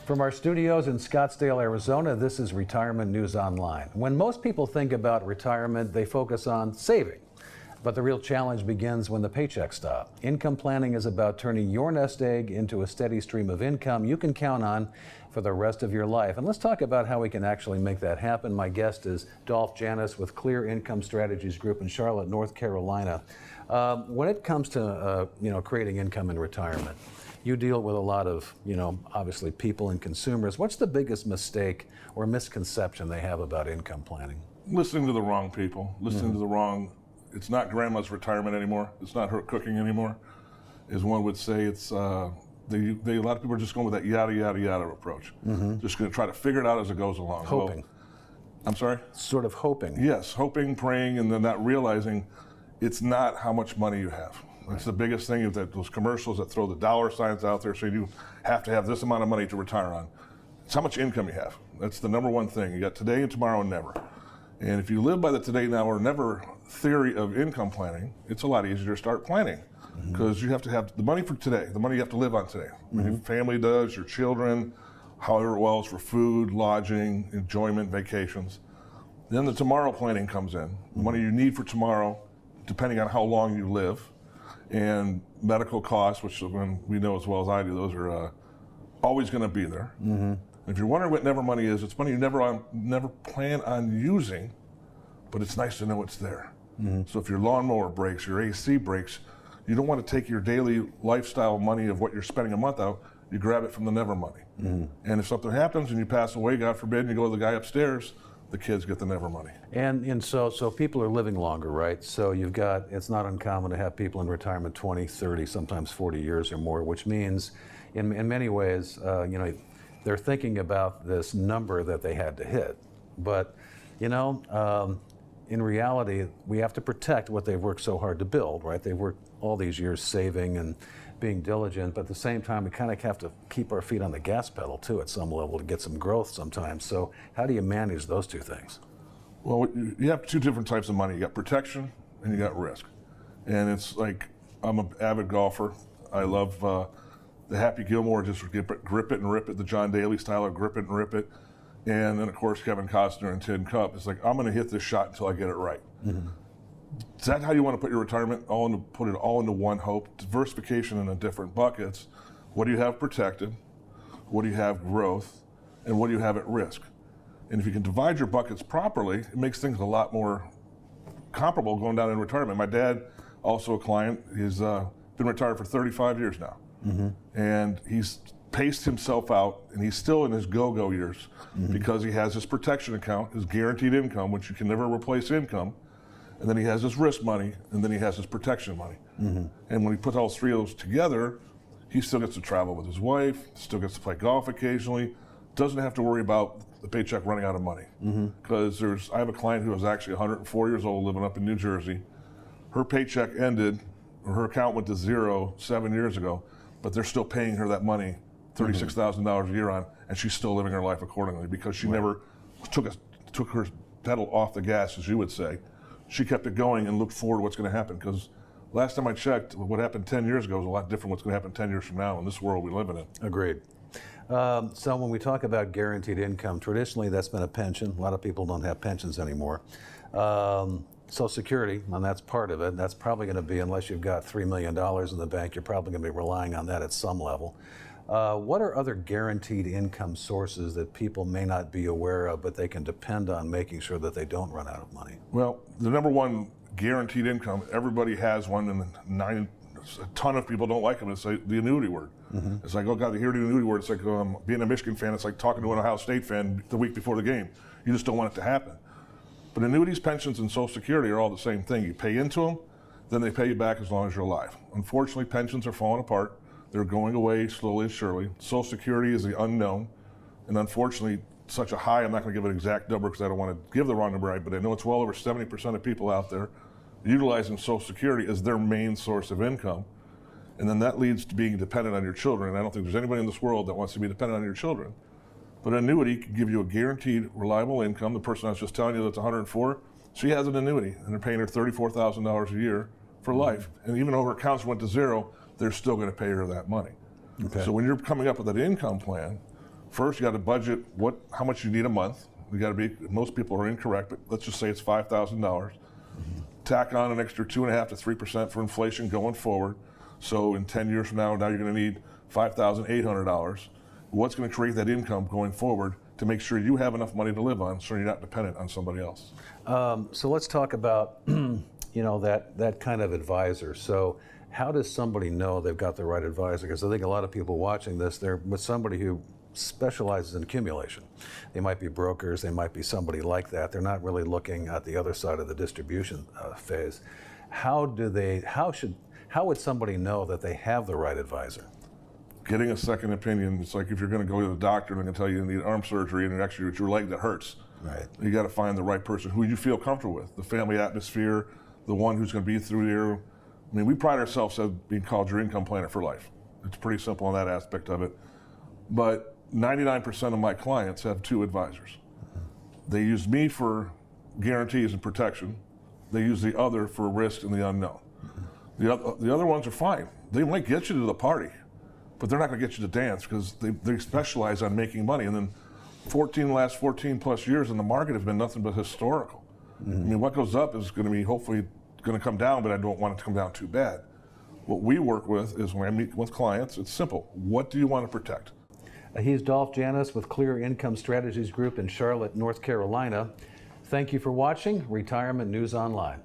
From our studios in Scottsdale, Arizona, this is Retirement News Online. When most people think about retirement, they focus on saving. But the real challenge begins when the paychecks stop. Income planning is about turning your nest egg into a steady stream of income you can count on for the rest of your life. And let's talk about how we can actually make that happen. My guest is Dolph Janis with Clear Income Strategies Group in Charlotte, North Carolina. When it comes to creating income in retirement, you deal with a lot of, obviously people and consumers. What's the biggest mistake or misconception they have about income planning? Listening to the wrong people, listening to the wrong, it's not grandma's retirement anymore, it's not her cooking anymore, as one would say. It's, a lot of people are just going with that yada, yada, yada approach. Just going to try to figure it out as it goes along. Hoping. Well, I'm sorry? Sort of hoping. Yes, hoping, praying, and then not realizing it's not how much money you have. That's the biggest thing, is that those commercials that throw the dollar signs out there saying you have to have this amount of money to retire on. It's how much income you have. That's the number one thing. You got today and tomorrow and never. And if you live by the today, now, or never theory of income planning, it's a lot easier to start planning, because you have to have the money for today, the money you have to live on today. I mean, your family does, your children, however well it's for food, lodging, enjoyment, vacations. Then the tomorrow planning comes in, the money you need for tomorrow, depending on how long you live. And medical costs, which we know as well as I do, those are always going to be there. If you're wondering what never money is, it's money you never plan on using, but it's nice to know it's there. So if your lawnmower breaks, your AC breaks, you don't want to take your daily lifestyle money of what you're spending a month out, you grab it from the never money. And if something happens and you pass away, God forbid, and you go to the guy upstairs, the kids get the never money. And so people are living longer, right? So it's not uncommon to have people in retirement 20, 30, sometimes 40 years or more, which means in many ways, they're thinking about this number that they had to hit. But, in reality, we have to protect what they've worked so hard to build, right? They've worked all these years saving and being diligent, but at the same time, we kind of have to keep our feet on the gas pedal too at some level to get some growth sometimes. So how do you manage those two things? Well, you have two different types of money. You got protection and you got risk. And it's like, I'm an avid golfer. I love the Happy Gilmore, just grip it and rip it, the John Daly style of grip it and rip it. And then of course, Kevin Costner and Tin Cup. It's like, I'm gonna hit this shot until I get it right. Is that how you want to put your retirement? Put it all into one hope? Diversification into different buckets. What do you have protected? What do you have growth? And what do you have at risk? And if you can divide your buckets properly, it makes things a lot more comparable going down in retirement. My dad, also a client, he's been retired for 35 years now. And he's paced himself out, and he's still in his go-go years because he has his protection account, his guaranteed income, which you can never replace income. And then he has his risk money, and then he has his protection money. And when he puts all three of those together, he still gets to travel with his wife, still gets to play golf occasionally, doesn't have to worry about the paycheck running out of money. Because I have a client who is actually 104 years old, living up in New Jersey. Her paycheck ended, or her account went to zero 7 years ago, but they're still paying her that money, $36,000 a year on, and she's still living her life accordingly, because she never took her pedal off the gas, as you would say. She kept it going and looked forward to what's going to happen, because last time I checked, what happened 10 years ago is a lot different what's going to happen 10 years from now in this world we live in. Agreed. So when we talk about guaranteed income, traditionally that's been a pension. A lot of people don't have pensions anymore. Social Security, and that's part of it. That's probably going to be, unless you've got $3 million in the bank, you're probably going to be relying on that at some level. What are other guaranteed income sources that people may not be aware of, but they can depend on making sure that they don't run out of money? Well, the number one guaranteed income, everybody has one, and a ton of people don't like them. It's like the annuity word. It's like, oh God, they hear the annuity word. It's like being a Michigan fan, it's like talking to an Ohio State fan the week before the game. You just don't want it to happen. But annuities, pensions, and Social Security are all the same thing. You pay into them, then they pay you back as long as you're alive. Unfortunately, pensions are falling apart. They're going away slowly and surely. Social Security is the unknown, and unfortunately, such a high, I'm not going to give an exact number because I don't want to give the wrong number, but I know it's well over 70% of people out there utilizing Social Security as their main source of income, and then that leads to being dependent on your children. And I don't think there's anybody in this world that wants to be dependent on your children. But an annuity can give you a guaranteed, reliable income. The person I was just telling you that's 104, she has an annuity, and they're paying her $34,000 a year for life. And even though her accounts went to zero, they're still going to pay her that money. Okay. So when you're coming up with an income plan, First, you got to budget how much you need a month. You got to be. Most people are incorrect, but let's just say it's $5,000. Tack on an extra 2.5% to 3% for inflation going forward. So in 10 years from now you're going to need $5,800. What's going to create that income going forward to make sure you have enough money to live on, so you're not dependent on somebody else? So let's talk about that kind of advisor. So how does somebody know they've got the right advisor? Because I think a lot of people watching this, they're with somebody who specializes in accumulation. They might be brokers, they might be somebody like that. They're not really looking at the other side of the distribution phase. How would somebody know that they have the right advisor? Getting a second opinion. It's like if you're going to go to the doctor and they're going to tell you need arm surgery and actually it's your leg that hurts. Right. You got to find the right person who you feel comfortable with, the family atmosphere, the one who's going to be through there. I mean, we pride ourselves as being called your income planner for life. It's pretty simple on that aspect of it. But 99% of my clients have two advisors. They use me for guarantees and protection. They use the other for risk and the unknown. The other ones are fine. They might get you to the party, but they're not going to get you to dance because they specialize on making money. And then last 14 plus years in the market have been nothing but historical. I mean, what goes up is going to be hopefully going to come down, but I don't want it to come down too bad. What we work with is when I meet with clients, it's simple. What do you want to protect? He's Dolph Janis with Clear Income Strategies Group in Charlotte, North Carolina. Thank you for watching Retirement News Online.